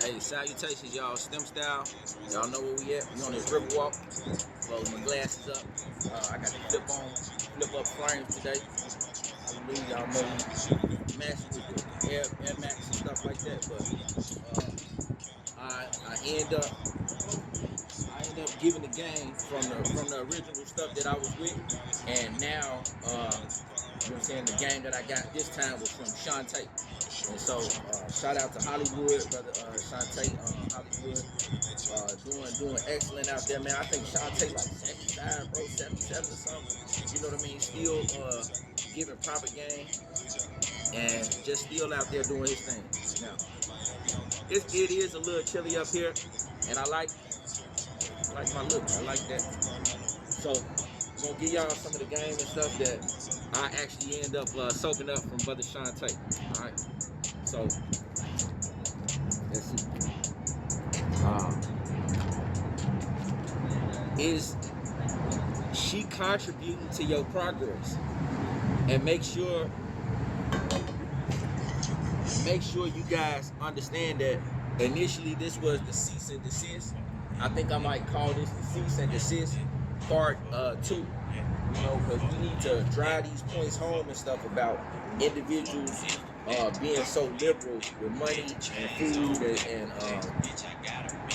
Hey, salutations, y'all. STEM style. Y'all know where we at. We on this river walk. Close my glasses up. I got the flip up frames today. Hallelujah. Y'all know we messing with the Air Max and stuff like that. But I end up giving the game from the original stuff that I was with, and now you know what I'm saying, the game that I got this time was from Shantae. And so shout out to Hollywood, brother Shantae, Hollywood, doing excellent out there, man. I think Shantae like 75, bro, 77 or something. You know what I mean? Still giving proper game and just still out there doing his thing. Now, it is a little chilly up here, and I like my look. I like that. So I'm gonna give y'all some of the game and stuff that I actually end up soaking up from brother Shantae. All right. So let's see. Is she contributing to your progress? And make sure you guys understand that initially this was the cease and desist. I think I might call this the cease and desist part 2. You know, because we need to drive these points home and stuff about individuals being so liberal with money and food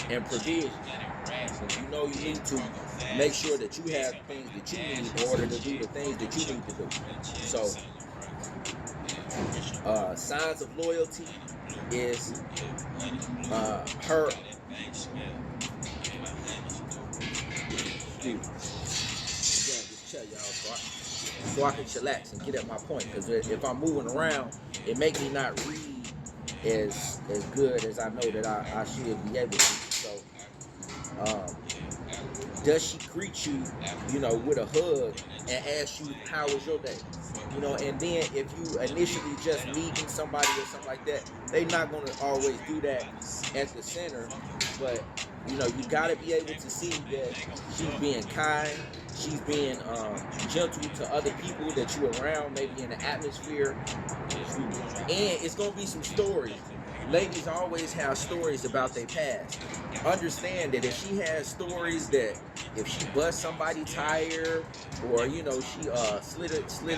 and provision. So you know you need to make sure that you have the things that you need in order to do the things that you need to do. So signs of loyalty is her. Just chill, y'all, so I can chillax and get at my point. Because if I'm moving around, it makes me not read as good as I know that I should be able to. So, does she greet you, you know, with a hug and ask you how was your day? You know, and then if you initially just meeting somebody or something like that, they not gonna always do that at the center. But you know, you gotta be able to see that she's being kind, she's being gentle to other people that you're around, maybe in the atmosphere. And it's gonna be some stories. Ladies always have stories about their past. Understand that if she has stories that if she bust somebody tire, or you know she slid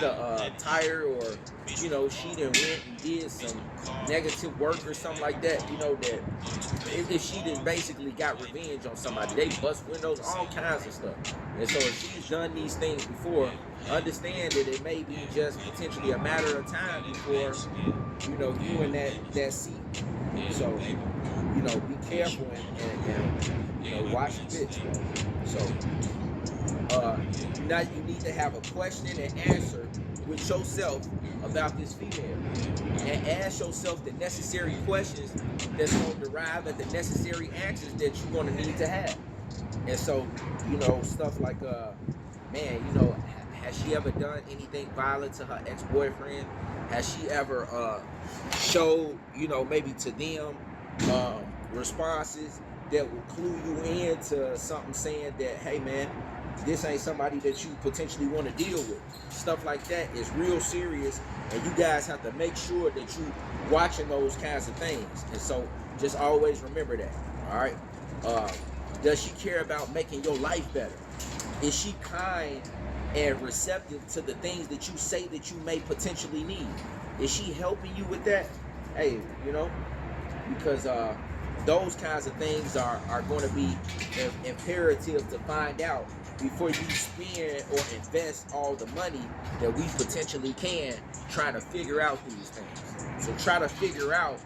a tire, or you know she done went and did some negative work or something like that, you know that if she done basically got revenge on somebody, they bust windows, all kinds of stuff. And so if she's done these things before, understand that it may be just potentially a matter of time before you know you in that seat. So you know, be careful and you know, watch the bitch, man. So now you need to have a question and answer with yourself about this female, and ask yourself the necessary questions that's going to derive at the necessary answers that you're going to need to have. And so, you know, stuff like man, you know, has she ever done anything violent to her ex-boyfriend? Has she ever showed, you know, maybe to them responses that will clue you into something, saying that, hey man, this ain't somebody that you potentially want to deal with? Stuff like that is real serious, and you guys have to make sure that you watching those kinds of things. And so just always remember that. All right. Does she care about making your life better? Is she kind and receptive to the things that you say that you may potentially need? Is she helping you with that? Hey, you know, because those kinds of things are going to be imperative to find out before you spend or invest all the money that we potentially can trying to figure out these things. So try to figure out,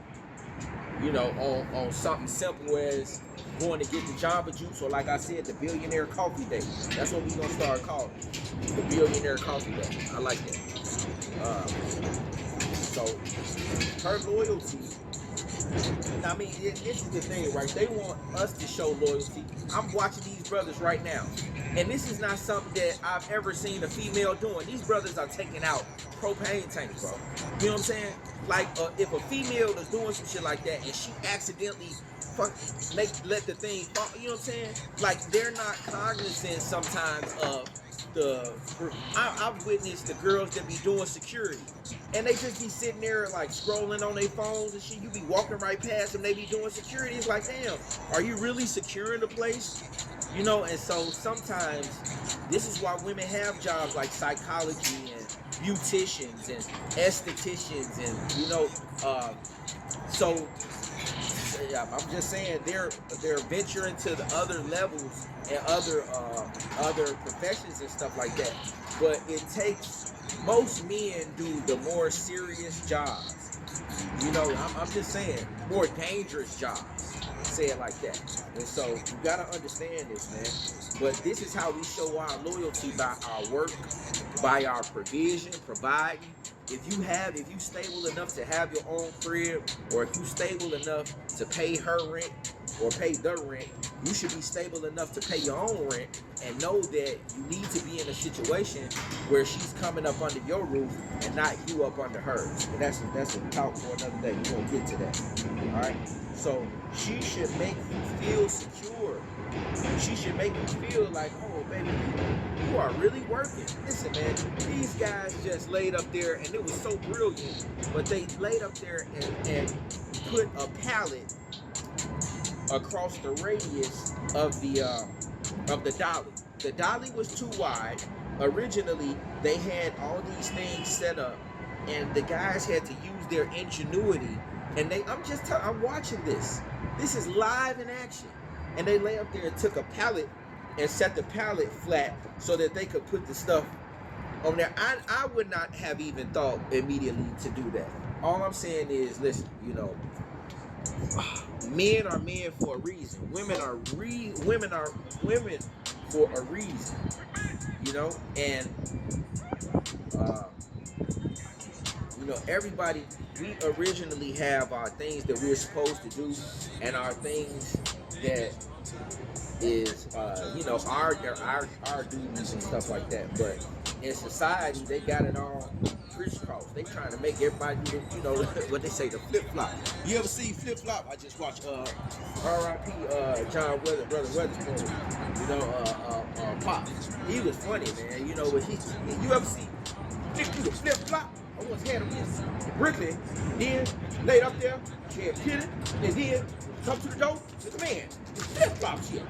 you know, on something simple as going to get the Jamba Juice, or like I said, the Billionaire Coffee Day. That's what we're going to start calling it, the Billionaire Coffee Day. I like that. So her loyalty, I mean, this is the thing, right? They want us to show loyalty. I'm watching these brothers right now, and this is not something that I've ever seen a female doing. These brothers are taking out propane tanks, bro. You know what I'm saying? Like, if a female is doing some shit like that and she accidentally let the thing fall, you know what I'm saying? Like, they're not cognizant sometimes of I've witnessed the girls that be doing security, and they just be sitting there like scrolling on their phones and shit. You be walking right past them, they be doing security. It's like, damn, are you really securing the place? You know, and so sometimes this is why women have jobs like psychology and beauticians and estheticians and so yeah, I'm just saying they're venturing to the other levels and other professions and stuff like that. But it takes most men do the more serious jobs. You know, I'm just saying more dangerous jobs. Say it like that. And so you gotta understand this, man. But this is how we show our loyalty by our work, by our provision, providing. If you stable enough to have your own crib, or if you stable enough to pay her rent or pay the rent, you should be stable enough to pay your own rent and know that you need to be in a situation where she's coming up under your roof and not you up under hers. And that's a talk for another day. We're gonna get to that. All right. So she should make you feel secure. She should make you feel like, oh, baby, you are really working. Listen, man, these guys just laid up there, and it was so brilliant, but they laid up there and put a pallet across the radius of the dolly. The dolly was too wide. Originally, they had all these things set up, and the guys had to use their ingenuity. And I'm watching this. This is live in action. And they lay up there and took a pallet and set the pallet flat so that they could put the stuff on there. I would not have even thought immediately to do that. All I'm saying is, listen, you know, men are men for a reason. Women are women for a reason. You know, and everybody, we originally have our things that we're supposed to do and our things that is our duties and stuff like that. But in society, they got it all crisscross. They trying to make everybody do what they say, the flip-flop. You ever see flip-flop? I just watched R.I.P. John Brother Weatherspoon, Pop. He was funny, man. You ever see the flip-flop? I once had him in Brooklyn, then laid up there, she had kitty, and then come to the door, said, man, it's flip-flops here.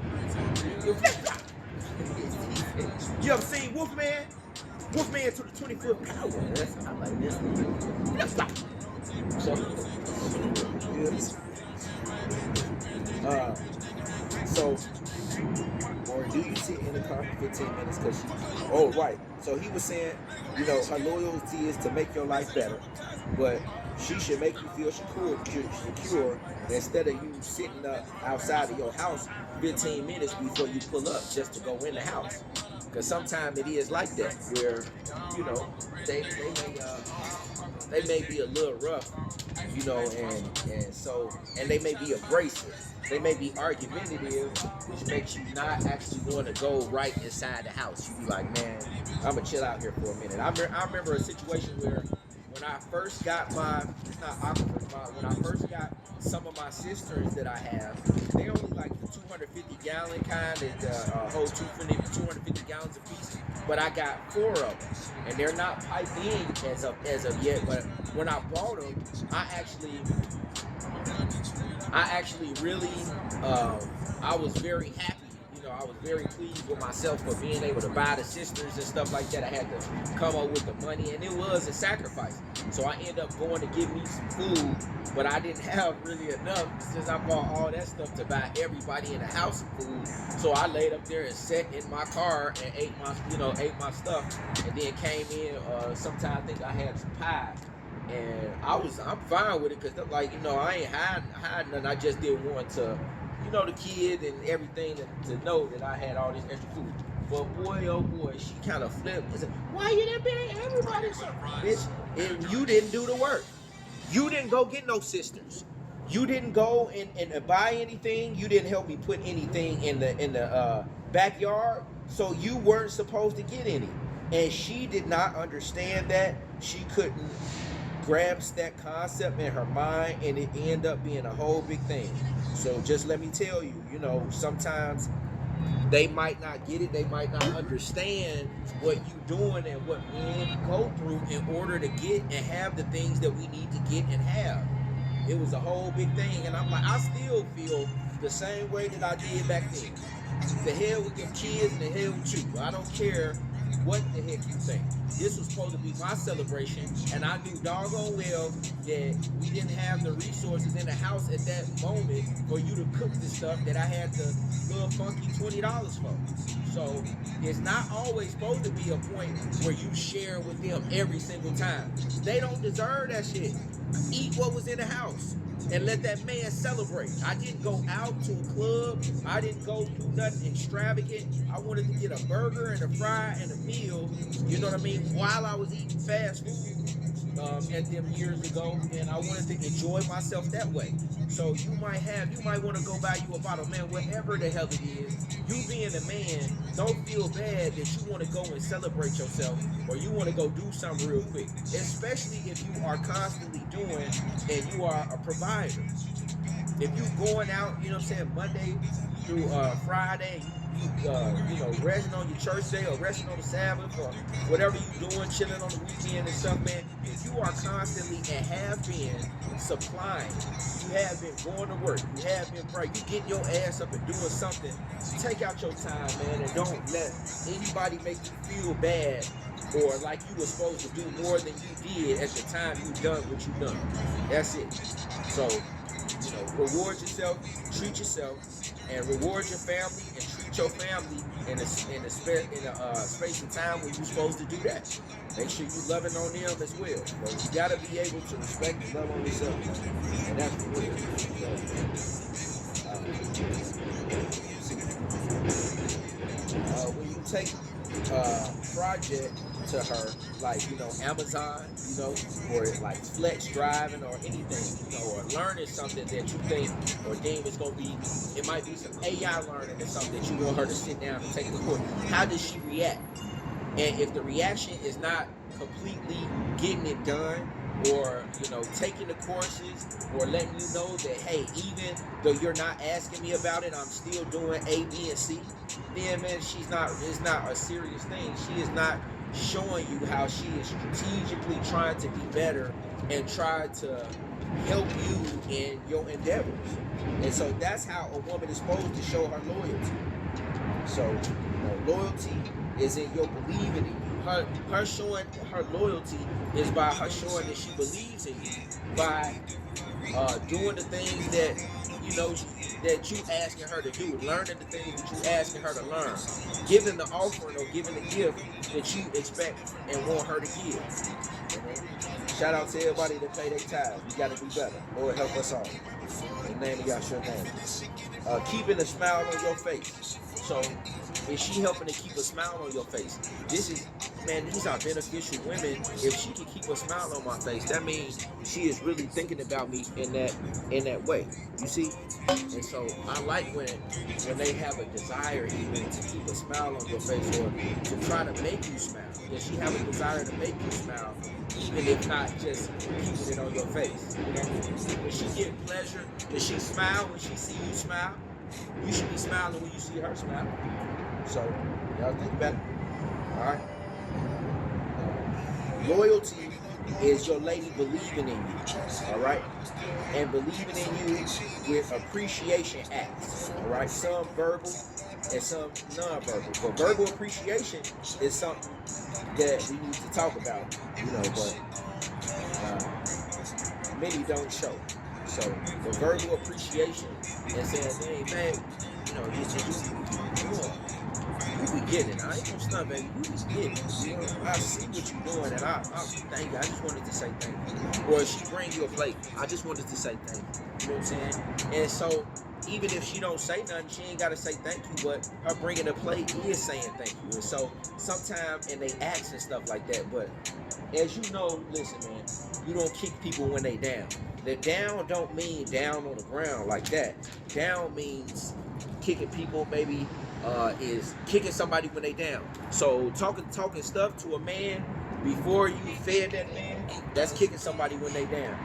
You flip-flop. You ever seen Wolfman? Wolfman to the 25th power. That's how I like this. Flip-flop. Or do you sit in the car for 15 minutes because oh, right. So he was saying, her loyalty is to make your life better, but she should make you feel secure instead of you sitting up outside of your house 15 minutes before you pull up just to go in the house. Because sometimes it is like that, where, they may be a little rough, and they may be abrasive. They may be argumentative, which makes you not actually want to go right inside the house. You be like, man, I'm going to chill out here for a minute. I remember a situation where when I first got when I first got some of my cisterns that I have, they only like the 250 gallon kind that hold 250 gallons a piece. But I got 4 of them, and they're not piped in as of yet. But when I bought them, I actually really, I was very happy. I was very pleased with myself for being able to buy the cisterns and stuff like that. I had to come up with the money, and it was a sacrifice. So I ended up going to get me some food, but I didn't have really enough since I bought all that stuff to buy everybody in the house some food. So I laid up there and sat in my car and ate my stuff, and then came in. Sometime I think I had some pie. And I'm fine with it because I ain't hiding nothing. I just didn't want to, the kid and everything to know that I had all this extra food. But boy, oh boy, she kind of flipped and said, why you didn't pay everybody something? Bitch, and you didn't do the work. You didn't go get no cisterns. You didn't go and buy anything. You didn't help me put anything in the backyard. So you weren't supposed to get any. And she did not understand that. She couldn't grasp that concept in her mind, and it ended up being a whole big thing. So just let me tell you, sometimes They might not get it. They might not understand what you doing and what men go through in order to get and have the things that we need to get and have. It was a whole big thing, and I'm like, I still feel the same way that I did back then. The hell with them kids and the hell with you. I don't care what the heck you think. This was supposed to be my celebration, and I knew doggone well that we didn't have the resources in the house at that moment for you to cook the stuff that I had the little funky $20 for. So it's not always supposed to be a point where you share with them every single time. They don't deserve that shit. Eat what was in the house and let that man celebrate. I didn't go out to a club. I didn't go do nothing extravagant. I wanted to get a burger and a fry and a meal, you know what I mean, while I was eating fast food at them years ago, and I wanted to enjoy myself that way. So you might want to go buy you a bottle, man, whatever the hell it is. You being a man, don't feel bad that you want to go and celebrate yourself or you want to go do something real quick, especially if you are constantly doing and you are a provider. If you going out, you know what I'm saying, Monday through Friday, you resting on your church day or resting on the Sabbath or whatever you doing, chilling on the weekend and stuff, man, if you are constantly and have been supplying, you have been going to work, you have been praying, you getting your ass up and doing something, take out your time, man, and don't let anybody make you feel bad or like you were supposed to do more than you did at the time you done what you done. That's it. So, reward yourself, treat yourself, and reward your family and treat your family in a space of time when you're supposed to do that. Make sure you loving on them as well. But you gotta be able to respect and love on yourself, and that's the real. When you take project to her, like, Amazon, or like flex driving or anything, or learning something that you think or deem is going to be, it might be some AI learning or something that you want her to sit down and take the course. How does she react? And if the reaction is not completely getting it done, or taking the courses, or letting you know that, hey, even though you're not asking me about it, I'm still doing A, B, and C, then, man, it's not a serious thing. She is not showing you how she is strategically trying to be better and try to help you in your endeavors. And so that's how a woman is supposed to show her loyalty. So loyalty is in your believing in you. Her showing her loyalty is by her showing that she believes in you, by doing the things that that you asking her to do, learning the things that you asking her to learn, giving the offering or giving the gift that you expect and want her to give. Shout out to everybody that pay their tithes. We got to do better. Lord, help us all. In the name of Yahshua name. Keeping a smile on your face. So, is she helping to keep a smile on your face? These are beneficial women. If she can keep a smile on my face, that means she is really thinking about me in that way. You see? And so I like when they have a desire even to keep a smile on your face or to try to make you smile. Does she have a desire to make you smile, even if not just keeping it on your face? Does she get pleasure? Does she smile when she see you smile? You should be smiling when you see her smile. So, y'all think about it. Alright? Loyalty is your lady believing in you. Alright? And believing in you with appreciation acts. Alright? Some verbal and some non-verbal. But verbal appreciation is something that we need to talk about. But many don't show. So the verbal appreciation and saying, hey man, you be getting it. I ain't gonna stop, baby. You be getting it. I see what you're doing, and I thank you. I just wanted to say thank you. Or if she bring you a plate, I just wanted to say thank you. You know what I'm saying? And so even if she don't say nothing, she ain't gotta say thank you. But her bringing a plate is saying thank you. And so sometimes, and they ask and stuff like that. But as you know, listen, man, you don't kick people when they down. The down don't mean down on the ground like that. Down means kicking people, maybe is kicking somebody when they down. So talking stuff to a man before you fed that man, that's kicking somebody when they down.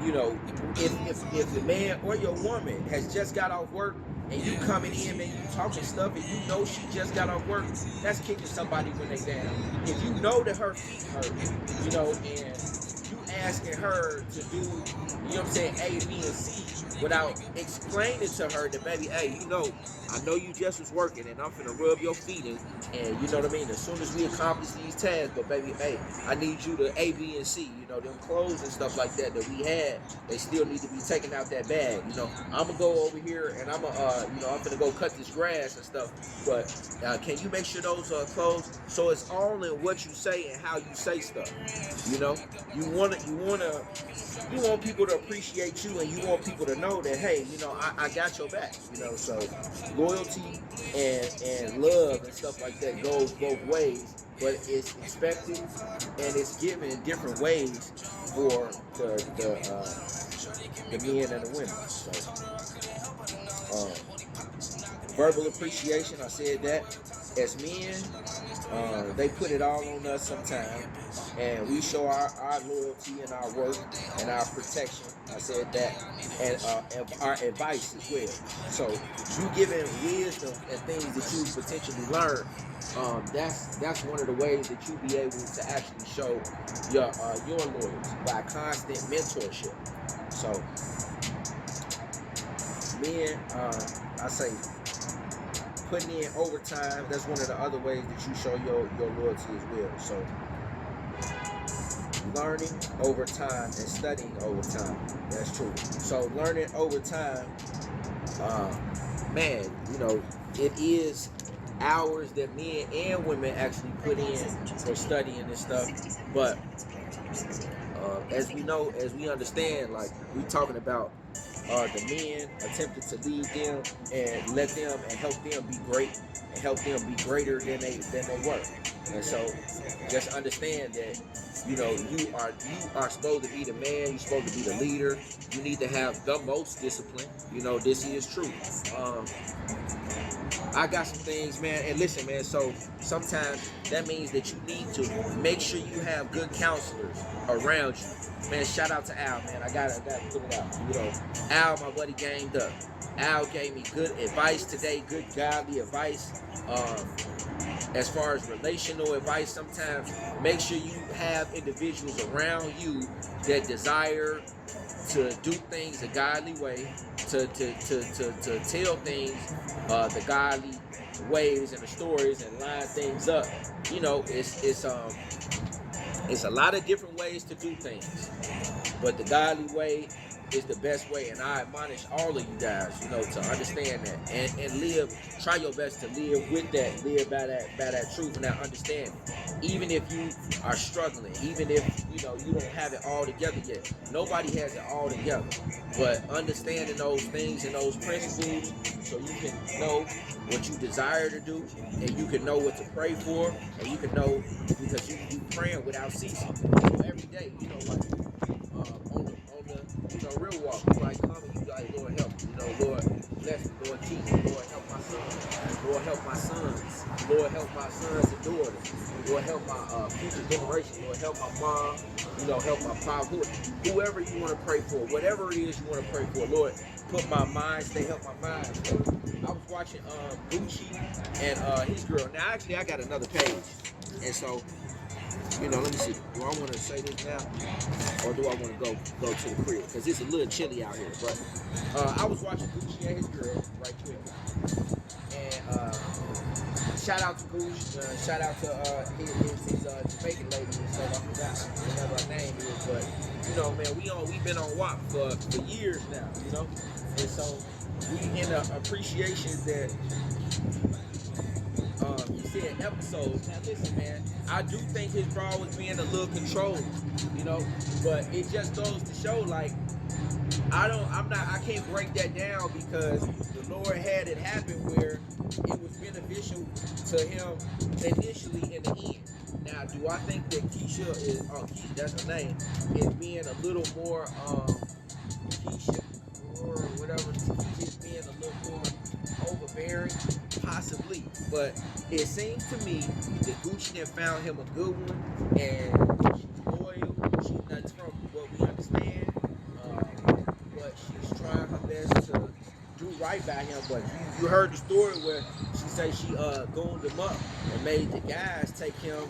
you know, if the man or your woman has just got off work and you coming in, man, you talking stuff, and you know she just got off work, that's kicking somebody when they down. If you know that her feet hurt, you know, and you asking her to do, you know what I'm saying, A, B, and C, without explaining to her that, baby, hey, you know, I know you just was working, and I'm finna rub your feet in, and you know what I mean, as soon as we accomplish these tasks, but baby, hey, I need you to A, B, and C, you know, them clothes and stuff like that we had, they still need to be taken out that bag, you know. I'm gonna go over here and I'm gonna, you know, I'm gonna go cut this grass and stuff, but can you make sure those clothes, so it's all in what you say and how you say stuff, you know. You want people to appreciate you, and you want people to know that, hey, you know, I got your back, you know. So loyalty and love and stuff like that goes both ways, but it's expected and it's given in different ways for the men and the women. So verbal appreciation, I said that. As men, they put it all on us sometimes, and we show our loyalty and our work and our protection. I said that, and our advice as well. So you giving wisdom and things that you potentially learn. That's one of the ways that you be able to actually show your loyalty by constant mentorship. So men, I say, putting in overtime, that's one of the other ways that you show your loyalty as well. So learning over time and studying over time, that's true. So learning over time, man, you know, it is hours that men and women actually put in for studying this stuff. But as we know, as we understand, like we talking about the men attempted to lead them and let them and help them be great and help them be greater than they were. And so just understand that, you know, you are supposed to be the man, you're supposed to be the leader, you need to have the most discipline. You know, this is true. I got some things, man, and listen, man, so sometimes that means that you need to make sure you have good counselors around you. Man, shout out to Al, man. I gotta put it out. You know, Al, my buddy, gamed up. Al gave me good advice today, good godly advice. As far as relational advice, sometimes make sure you have individuals around you that desire to do things a godly way, to tell things the godly ways and the stories and line things up. You know, it's a lot of different ways to do things, but the godly way is the best way, and I admonish all of you guys, you know, to understand that and live. Try your best to live with that, live by that truth and that understanding. Even if you are struggling, even if you know you don't have it all together yet. Nobody has it all together, but understanding those things and those principles, so you can know what you desire to do, and you can know what to pray for, and you can know because you can be praying without ceasing. So every day, you know, like on the you know real walk, you might come and you like, Lord help me, you know, Lord bless me, Lord keep me, Lord help my son, Lord help my sons, Lord help my sons and daughters, Lord help my future generation, Lord help my mom, you know, help my pop, whoever you want to pray for, whatever it is you want to pray for, Lord, put my mind, stay help my mind. So I was watching Gucci and his girl. Now actually I got another page, and so you know, let me see. Do I want to say this now, or do I want to go to the crib? Because it's a little chilly out here. But I was watching Gucci and his girl right quick, and shout out to Gucci. Shout out to his Jamaican lady and stuff. I forgot whatever her name is, but you know, man, we've been on WAP for years now, you know, and so we in an appreciation that. You said episodes. Now listen, man, I do think his bra was being a little controlled, you know, but it just goes to show, like, I can't break that down because the Lord had it happen where it was beneficial to him initially in the end. Now, do I think that Keisha is, Keisha, that's her name, is being a little more, Keisha, or whatever, Keisha being a little more overbearing? Possibly, but it seems to me that Gucci had found him a good one, and she's loyal. She's not from what we understand. right by him, but you heard the story where she said she gooned him up and made the guys take him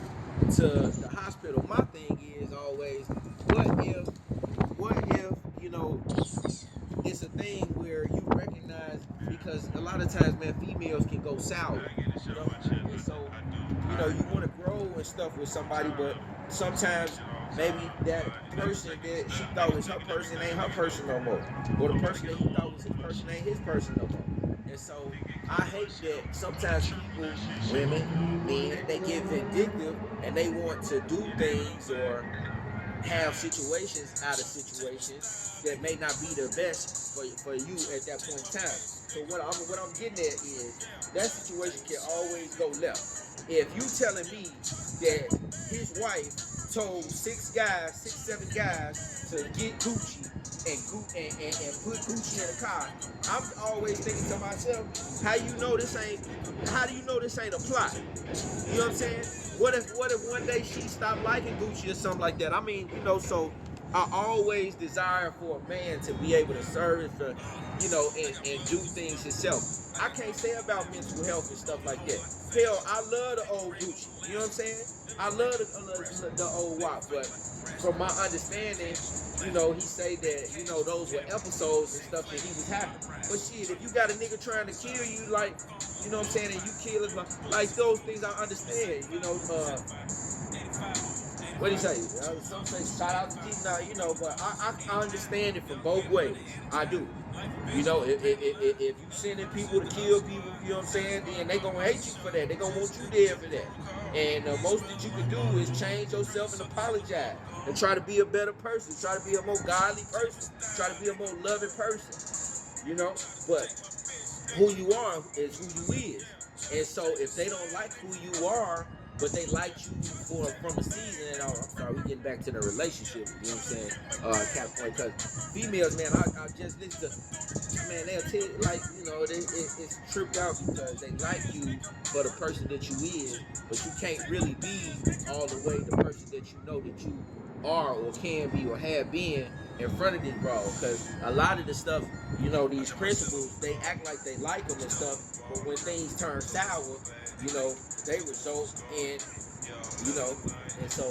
to the hospital. My thing is always, what if you know it's a thing where you recognize, because a lot of times, man, females can go sour, you know, and so you know you want to grow and stuff with somebody, but sometimes maybe that person that she thought was her person ain't her person no more, or the person that he thought was his person ain't his person no more. And so I hate that sometimes people, women, men, they get vindictive and they want to do things or have situations out of situations that may not be the best for you at that point in time. So what I'm getting at is that situation can always go left. If you telling me that his wife told six, seven guys to get Gucci and put Gucci in a car, I'm always thinking to myself, how do you know this ain't a plot? You know what I'm saying? What if one day she stopped liking Gucci or something like that? I mean, you know, so I always desire for a man to be able to serve for, you know, and do things himself. I can't say about mental health and stuff like that. Hell, I love the old Gucci. You know what I'm saying? I love the old WAP, but from my understanding, you know, he say that, you know, those were episodes and stuff that he was having. But shit, if you got a nigga trying to kill you, like, you know what I'm saying, and you kill him, like those things I understand, you know, what do you say? Some say shout out to G now, you know, but I understand it from both ways. I do. You know, if you sending people to kill people, you know what I'm saying, then they gonna hate you for that. They gonna want you dead for that. And the most that you can do is change yourself and apologize and try to be a better person. Try to be a more godly person. Try to be a more loving person. You know, but who you are is who you is. And so if they don't like who you are, but they like you from a season, and I'm sorry, we getting back to the relationship, you know what I'm saying? Capricorn, because females, man, I just listen to, man, they'll tell you, like, you know, it's tripped out because they like you for the person that you is, but you can't really be all the way the person that you know that you are or can be or have been in front of these bros. Because a lot of the stuff, you know, these principles, they act like they like them and stuff, but when things turn sour, you know, they result in, you know, and so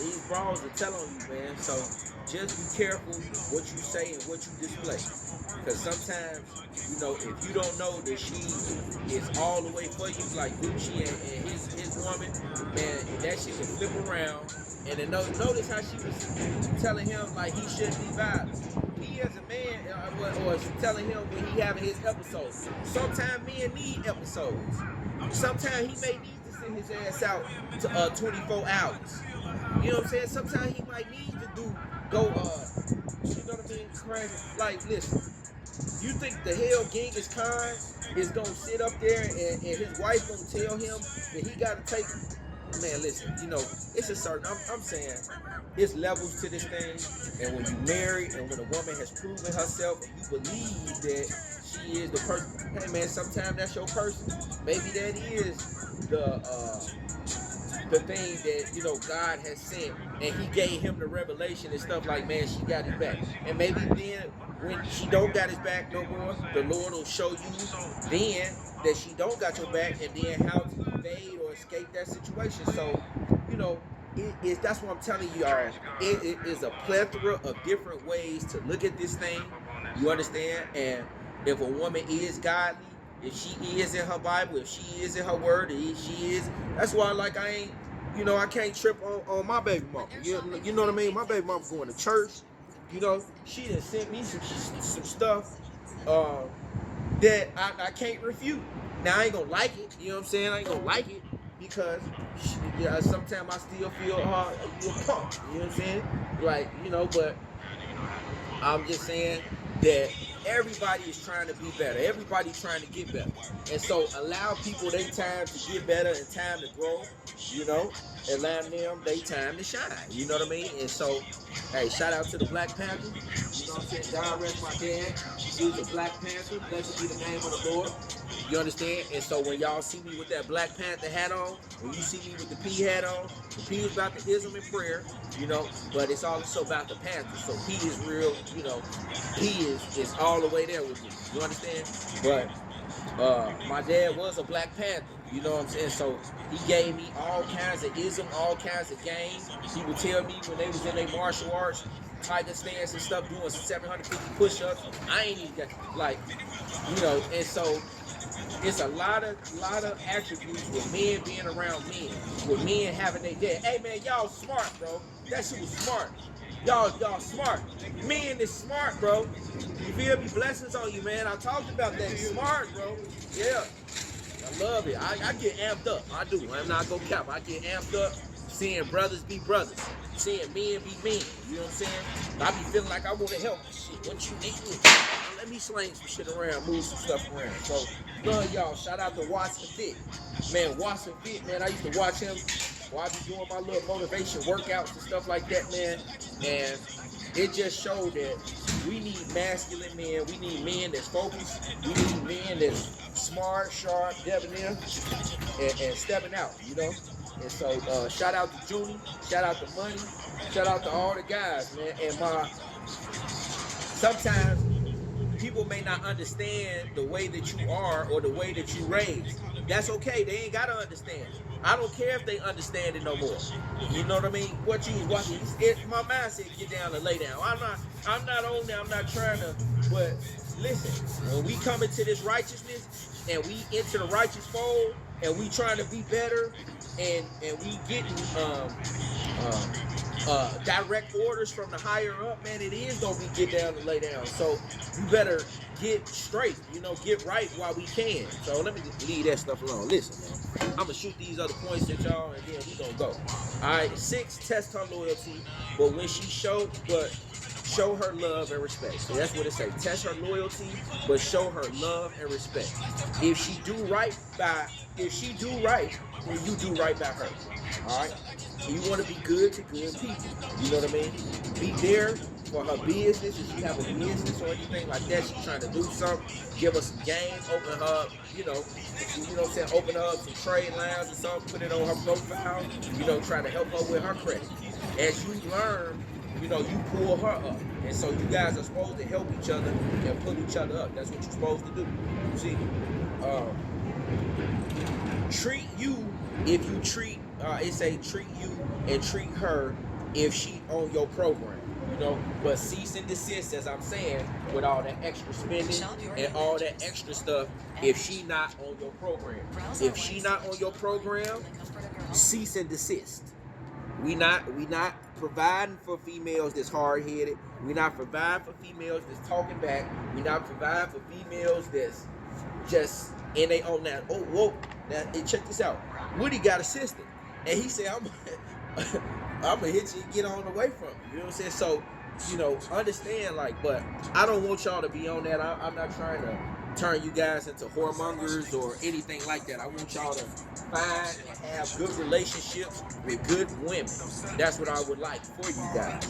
these bras will tell on you, man. So just be careful what you say and what you display. Because sometimes, you know, if you don't know that she is all the way for you, like Gucci and his woman, man, that shit can flip around. And then notice how she was telling him, like, he shouldn't be violent. He as a man, or telling him when he having his episodes. Sometimes men need episodes. Sometimes he may need to send his ass out to 24 hours. You know what I'm saying? Sometimes he might need to go, you know what I mean? Crazy. Like, listen, you think the hell Genghis Khan is gonna sit up there and his wife gonna tell him that he gotta take, man, listen, you know, it's a certain, I'm saying, it's levels to this thing, and when you marry and when a woman has proven herself and you believe that she is the person, hey man, sometimes that's your person. Maybe that is the thing that, you know, God has sent, and he gave him the revelation and stuff, like, man, she got his back. And maybe then when she don't got his back no more, the Lord will show you then that she don't got your back, and then how to evade or escape that situation. So, you know, that's what I'm telling you, y'all. It is a plethora of different ways to look at this thing. You understand? And if a woman is godly, if she is in her Bible, if she is in her word, if she is, that's why, like, I ain't, you know, I can't trip on my baby mama. You know what I mean? My baby mama's going to church. You know, she done sent me some stuff that I can't refute. Now, I ain't gonna like it. You know what I'm saying? I ain't gonna like it because sometimes I still feel you a punk. You know what I'm saying? Like, you know, but I'm just saying that everybody is trying to be better. Everybody's trying to get better. And so allow people their time to get better and time to grow, you know, allow them their time to shine. You know what I mean? And so Hey, shout out to the Black Panther. You know what I'm saying? God rest my dad. He was a Black Panther. Blessed be the name of the Lord. You understand? And so when y'all see me with that Black Panther hat on, when you see me with the P hat on, the P is about the ism and prayer, you know, but it's also about the Panther. So P is real, you know, P is all the way there with me. You understand? But my dad was a Black Panther, you know what I'm saying? So he gave me all kinds of ism, all kinds of game. He would tell me when they was in their martial arts, tiger stance and stuff, doing 750 push-ups. I ain't even got like, you know, and so it's a lot of attributes with men being around men, with men having their dad. Hey man, y'all smart, bro. That shit was smart. Y'all smart. Men is smart, bro. You feel me? Blessings on you, man. I talked about that. Smart, bro. Yeah. I love it. I get amped up. I do. I'm not gonna cap. I get amped up seeing brothers be brothers. Seeing men be men. You know what I'm saying? I be feeling like I want to help. Shit, what you need? Let me sling some shit around, move some stuff around. So, love y'all. Shout out to Watson Fit. Man, Watson Fit, man. I used to watch him while I be doing my little motivation workouts and stuff like that, man. And it just showed that we need masculine men. We need men that's focused. We need men that's smart, sharp, debonair, and stepping out, you know? And so, shout out to Junie. Shout out to Money. Shout out to all the guys, man. And sometimes people may not understand the way that you are or the way that you raised. That's okay. They ain't gotta understand. I don't care if they understand it no more. You know what I mean? What you was watching, my mind said get down and lay down. I'm not on there. I'm not trying to. But listen, when we come into this righteousness and we enter the righteous fold and we trying to be better and we getting direct orders from the higher up, man, it is gonna be get down and lay down. So you better get straight, you know, get right while we can. So let me just leave that stuff alone. Listen, man, I'm gonna shoot these other points at y'all, and then we gonna go. All right, 6, test her loyalty, but when she show her love and respect. So that's what it says. Test her loyalty, but show her love and respect. If she do right, then you do right by her. All right. You want to be good to good people. You know what I mean? Be there for her business. If she have a business or anything like that, she's trying to do something. Give her some game. Open her up. You know what I'm saying? Open her up some trade lines or something. Put it on her profile. You know, try to help her with her credit. As you learn, you know, you pull her up. And so you guys are supposed to help each other and pull each other up. That's what you're supposed to do. You see? Treat you if you treat it say treat you and treat her if she on your program, you know, but cease and desist, as I'm saying, with all that extra spending and all that extra stuff if she not on your program. If she not on your program, cease and desist. We not providing for females that's hard-headed. We not providing for females that's talking back. We not providing for females that's just in they own that. Oh, whoa. Now, check this out. Woody got assistant. And he said, I'm gonna hit you and get on away from you. You know what I'm saying? So, you know, understand, like, but I don't want y'all to be on that. I'm not trying to turn you guys into whoremongers or anything like that. I want y'all to find and have good relationships with good women. That's what I would like for you guys.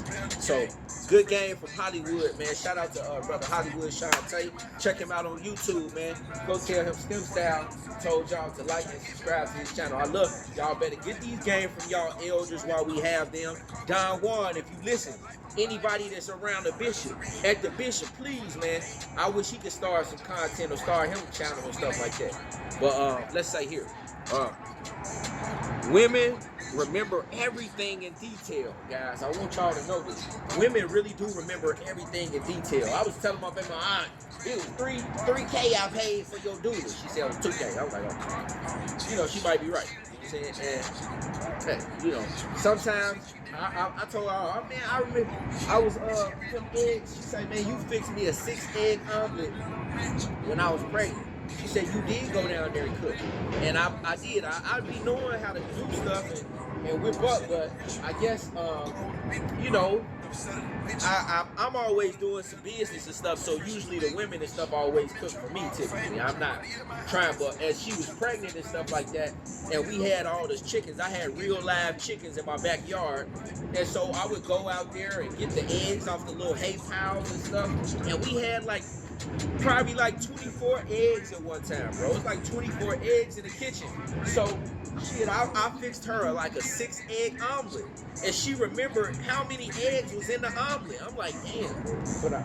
So, good game from Hollywood, man. Shout out to brother Hollywood Sean Tate. Check him out on YouTube, man. Go tell him Stem Style told y'all to like and subscribe to his channel. I love it. Y'all better get these games from y'all elders while we have them. Don Juan, if you listen, anybody that's around the bishop, at the bishop, please, man. I wish he could start some content or start him a channel and stuff like that. But let's say here, women remember everything in detail, guys. I want y'all to know this. Women really do remember everything in detail. I was telling my baby, my aunt, it was 3K I paid for your doula. She said it was 2K. I was like, okay. You know, she might be right. You know what I'm saying? And hey, you know, sometimes I told her, oh man, I remember I was them eggs. She said, man, you fixed me a 6-egg omelet when I was pregnant. She said, you did go down there and cook. And I did. I be knowing how to do stuff and whip up, but I guess, you know, I'm always doing some business and stuff, so usually the women and stuff always cook for me typically. I'm not trying, but as she was pregnant and stuff like that, and we had all those chickens, I had real live chickens in my backyard, and so I would go out there and get the eggs off the little hay piles and stuff, and we had like probably like 24 eggs at one time, bro. It's like 24 eggs in the kitchen. So, shit, I fixed her like a 6-egg omelet. And she remembered how many eggs was in the omelet. I'm like, damn. But I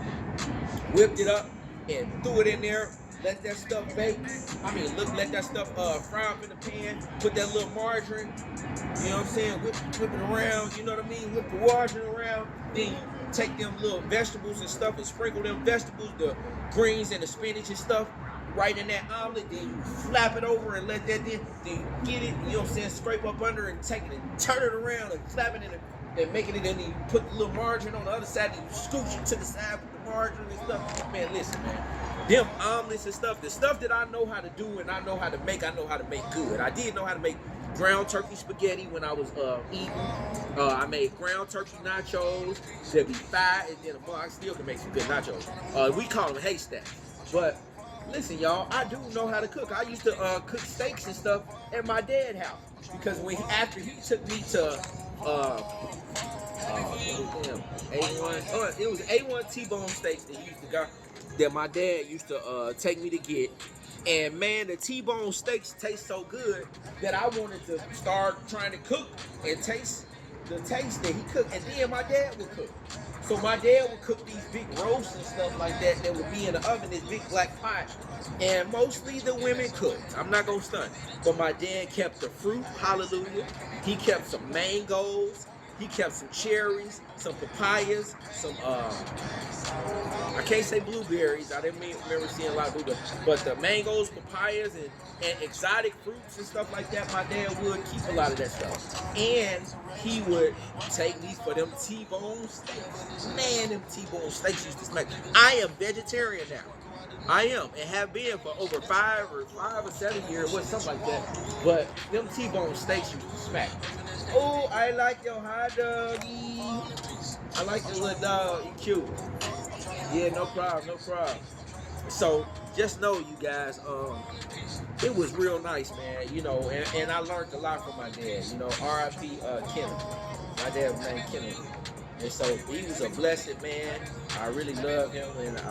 whipped it up and threw it in there. Let that stuff bake. Let that stuff fry up in the pan. Put that little margarine, you know what I'm saying? Whip it around, you know what I mean? Whip the margarine around. Then you take them little vegetables and stuff and sprinkle them vegetables, the greens and the spinach and stuff, right in that omelet. Then you flap it over and let that then you get it, you know what I'm saying? Scrape up under and take it and turn it around and flap it in it. Then making it, and then you put the little margarine on the other side, and you scooch it to the side with the margarine and stuff. Man, listen, man. Them omelets and stuff, the stuff that I know how to do and I know how to make good. I did know how to make ground turkey spaghetti when I was eating. I made ground turkey nachos that be fried, and then I still can make some good nachos. We call them haystacks. But listen, y'all, I do know how to cook. I used to cook steaks and stuff at my dad's house because after he took me to it was A1 T-bone steaks that my dad used to take me to get. And man, the T-bone steaks taste so good that I wanted to start trying to cook and taste the taste that he cooked. And then my dad would cook. So my dad would cook these big roasts and stuff like that would be in the oven, this big black pot. And mostly the women cooked. I'm not gonna stunt. But my dad kept the fruit, hallelujah. He kept some mangoes. He kept some cherries, some papayas, some I can't say blueberries. I didn't remember seeing a lot of blueberries, but the mangoes, papayas, and exotic fruits and stuff like that. My dad would keep a lot of that stuff, and he would take me for them T-bone steaks. Man, them T-bone steaks used to smack. I am vegetarian now. I am, and have been for over 5 or 7 years, what something like that. But them T-bone steaks used to smack. Oh, I like your hot doggy. I like your little dog. You cute. Yeah, no problem. So just know, you guys, it was real nice, man. You know, and I learned a lot from my dad. You know, R.I.P. Kenneth. My dad was named Kenneth, and so he was a blessed man. I really love him, and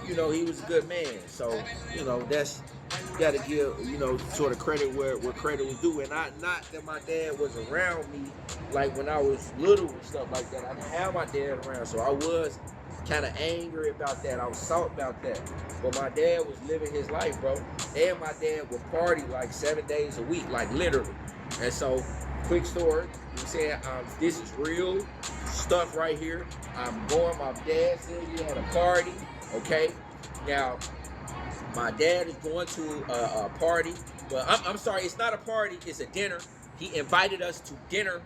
you know, he was a good man. So, you know, that's, you got to give, you know, sort of credit where credit was due. And not that my dad was around me like when I was little and stuff like that. I didn't have my dad around, so I was kind of angry about that. I was salty about that. But my dad was living his life, bro. And my dad would party like 7 days a week, like literally. And so, quick story, you saying, this is real stuff right here. My dad said he had a party. Okay, now my dad is going to a party, but I'm sorry, it's not a party, it's a dinner. He invited us to dinner.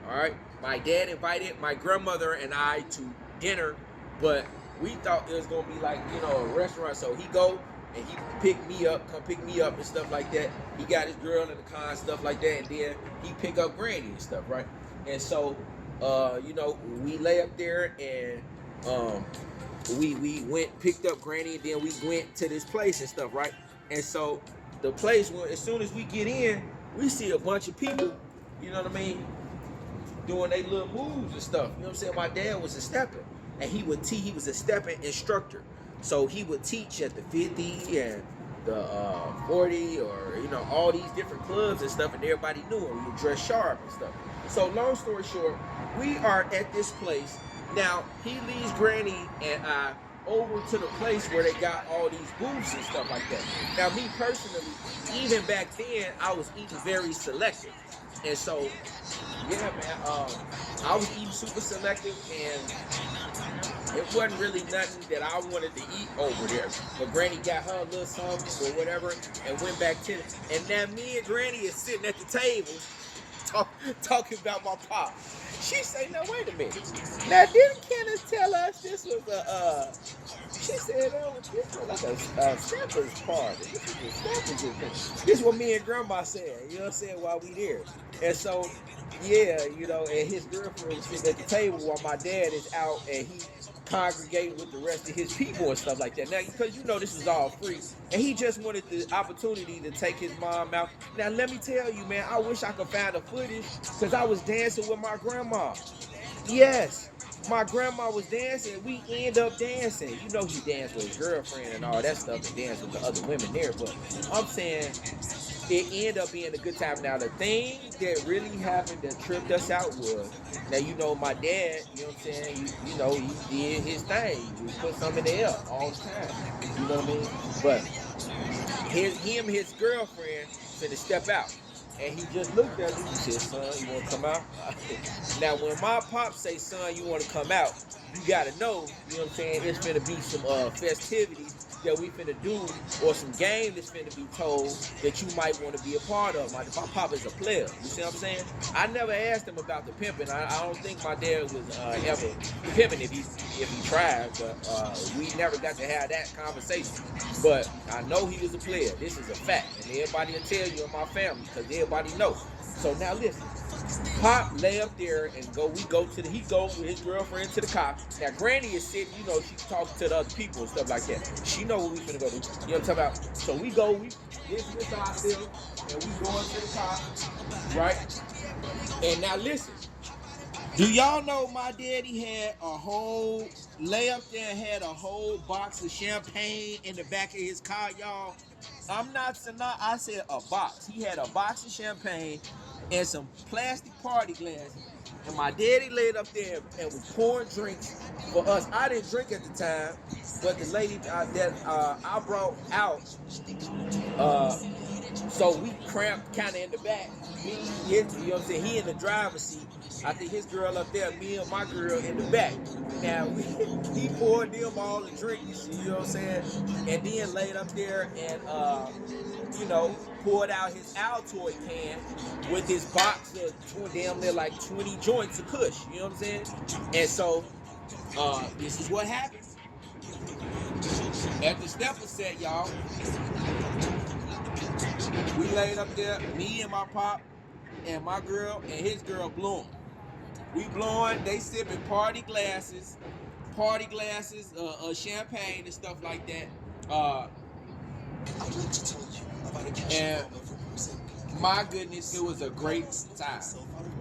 All right, my dad invited my grandmother and I to dinner, but we thought it was gonna be like, you know, a restaurant. So he go and he come pick me up and stuff like that. He got his girl in the car and stuff like that, and then he pick up Granny and stuff, right? And so, you know, we lay up there and we went, picked up Granny, and then we went to this place and stuff, right? And so the place, as soon as we get in, we see a bunch of people, you know what I mean, doing their little moves and stuff. You know what I'm saying? My dad was a stepper, and he was a stepping instructor. So he would teach at the 50 and the 40, or, you know, all these different clubs and stuff, and everybody knew him. He would dress sharp and stuff. So long story short, we are at this place. Now, he leads Granny and I over to the place where they got all these booths and stuff like that. Now, me personally, even back then, I was eating very selective. And so, yeah, man, I was eating super selective, and it wasn't really nothing that I wanted to eat over there. But Granny got her a little something or whatever and went back to it. And now me and Granny is sitting at the table talking about my pop. She say, "Now wait a minute. Now didn't Kenneth tell us this was a?" She said, "Oh, this was like a steppers party. This is a steppers event." This is what me and Grandma said. You know what I'm saying? While we there, and so Yeah, and his girlfriend was sitting at the table while my dad is out and he congregating with the rest of his people and stuff like that. Now, because this is all free, and he just wanted the opportunity to take his mom out. Now, let me tell you, man, I wish I could find the footage because I was dancing with my grandma. Yes, my grandma was dancing. We end up dancing. He danced with his girlfriend and all that stuff and danced with the other women there. But I'm saying it ended up being a good time. Now, the thing that really happened that tripped us out was, now, my dad, what I'm saying, he did his thing. He put something in the air all the time. You know what I mean? But his girlfriend finna step out. And he just looked at me. He said, son, you want to come out? Now, when my pop say, son, you want to come out, you got to know, what I'm saying, it's finna be some festivities that we finna do or some game that's finna be told that you might want to be a part of. My pop is a player. You see what I'm saying? I never asked him about the pimping. I don't think my dad was ever pimping if he tried, but we never got to have that conversation. But I know he was a player. This is a fact. And everybody will tell you in my family because everybody knows. So now listen. Pop lay up there and he go with his girlfriend to the car. Now Granny is sitting, she's talking to the other people and stuff like that. She know what we finna go do. You know what I'm talking about? So we dismiss ourselves and we go into the car, right? And now listen. Do y'all know my daddy had lay up there and had a whole box of champagne in the back of his car, y'all? I said a box. He had a box of champagne and some plastic party glasses. And my daddy laid up there and was pouring drinks for us. I didn't drink at the time, but the lady that I brought out, so we cramped kind of in the back. Me, you know what I'm saying? He in the driver's seat. I think his girl up there, me and my girl in the back. Now, he poured them all the drinks, you know what I'm saying? And then laid up there and, poured out his Altoid can with his box of damn near like 20 joints of Kush, you know what I'm saying? And so, this is what happened. At the stepper set, y'all, we laid up there, me and my pop and my girl and his girl blowing. We blowing, they sipping party glasses, champagne and stuff like that. And my goodness, it was a great time.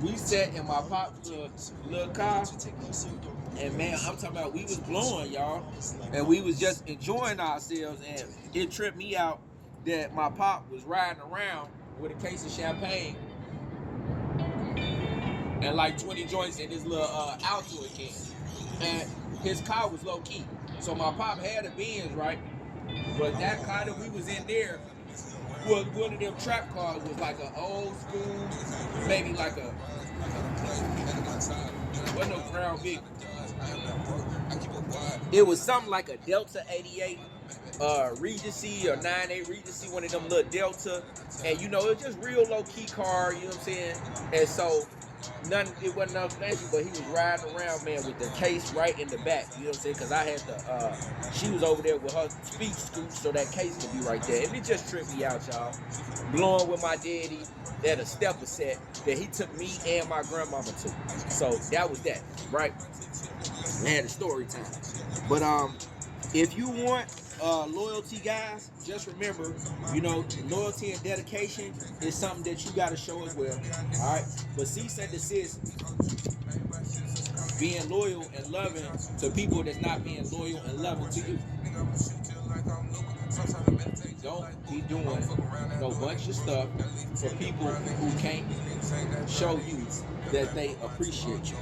We sat in my pop's little car, and man, I'm talking about we was blowing, y'all, and we was just enjoying ourselves, and it tripped me out that my pop was riding around with a case of champagne and like 20 joints in his little Altoid can. And his car was low key. So my pop had a Benz, right? But that car that we was in there was one of them trap cars, was like an old school, maybe like a, wasn't no Crown Vic. It was something like a Delta 88 Regency or 98 Regency, one of them little Delta. And it was just real low key car, you know what I'm saying? And so it wasn't nothing fancy, but he was riding around, man, with the case right in the back, you know what I'm saying? Because I had she was over there with her speech scoop, so that case could be right there. And it just tripped me out, y'all. Blowing with my daddy at a stepper set that he took me and my grandmama to. So that was that, right? Man, the story time. But if you want loyalty, guys, just remember, loyalty and dedication is something that you got to show as well. All right, but cease and desist being loyal and loving to people that's not being loyal and loving to you. Don't be doing no bunch of stuff for people who can't show you that they appreciate you.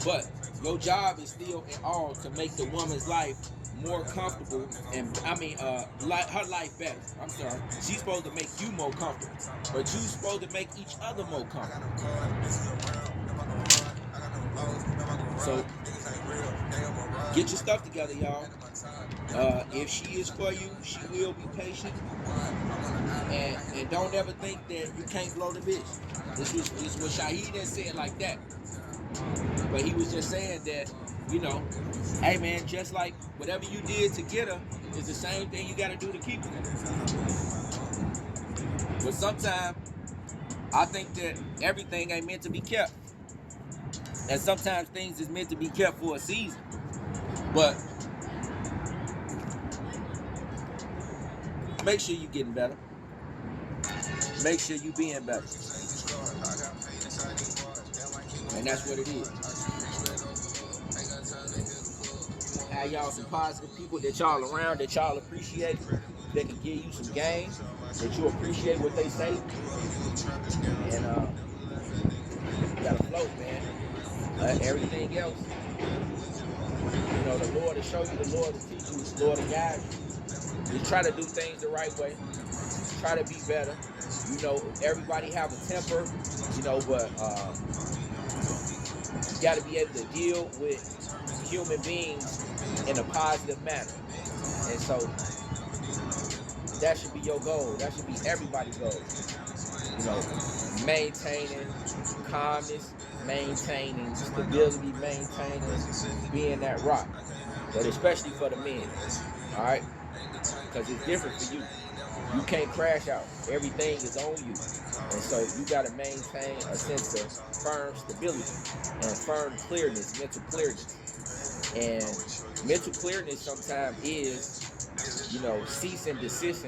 But your job is still in all to make the woman's life more comfortable, and her life better. I'm sorry. She's supposed to make you more comfortable, but you're supposed to make each other more comfortable. So get your stuff together, y'all. If she is for you, she will be patient, and don't ever think that you can't blow the bitch. This was Shaheed that said like that. But he was just saying that, hey man, just like whatever you did to get her is the same thing you got to do to keep her. But sometimes I think that everything ain't meant to be kept. And sometimes things is meant to be kept for a season. But make sure you getting better. Make sure you being better. And that's what it is. Have y'all some positive people that y'all around, that y'all appreciate, that can give you some game, that you appreciate what they say. And you gotta float, man. Everything else, you know, the Lord will show you, the Lord will teach you, the Lord will guide you. Just try to do things the right way. Try to be better. You know, everybody have a temper, you know, but you got to be able to deal with human beings in a positive manner. And so that should be your goal. That should be everybody's goal. You know, maintaining calmness, maintaining stability, maintaining being that rock. But especially for the men, all right? Because it's different for you. You can't crash out. Everything is on you. And so you got to maintain a sense of firm stability and firm clearness, mental clearness. And mental clearness sometimes is, you know, cease and desist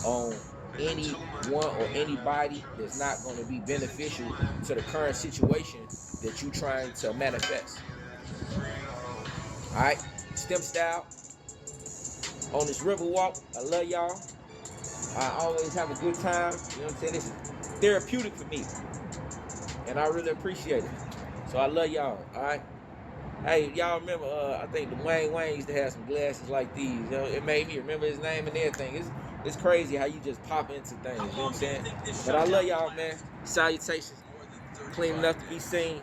on anyone or anybody that's not going to be beneficial to the current situation that you're trying to manifest. All right, STEM style on this river walk. I love y'all. I always have a good time. You know what I'm saying? This is therapeutic for me, and I really appreciate it. So I love y'all. All right. Hey, y'all remember? I think Dwayne Wayne used to have some glasses like these. You know, it made me remember his name and everything. It's crazy how you just pop into things. You know what I'm saying? But I love y'all, man. Salutations. Clean enough to be seen.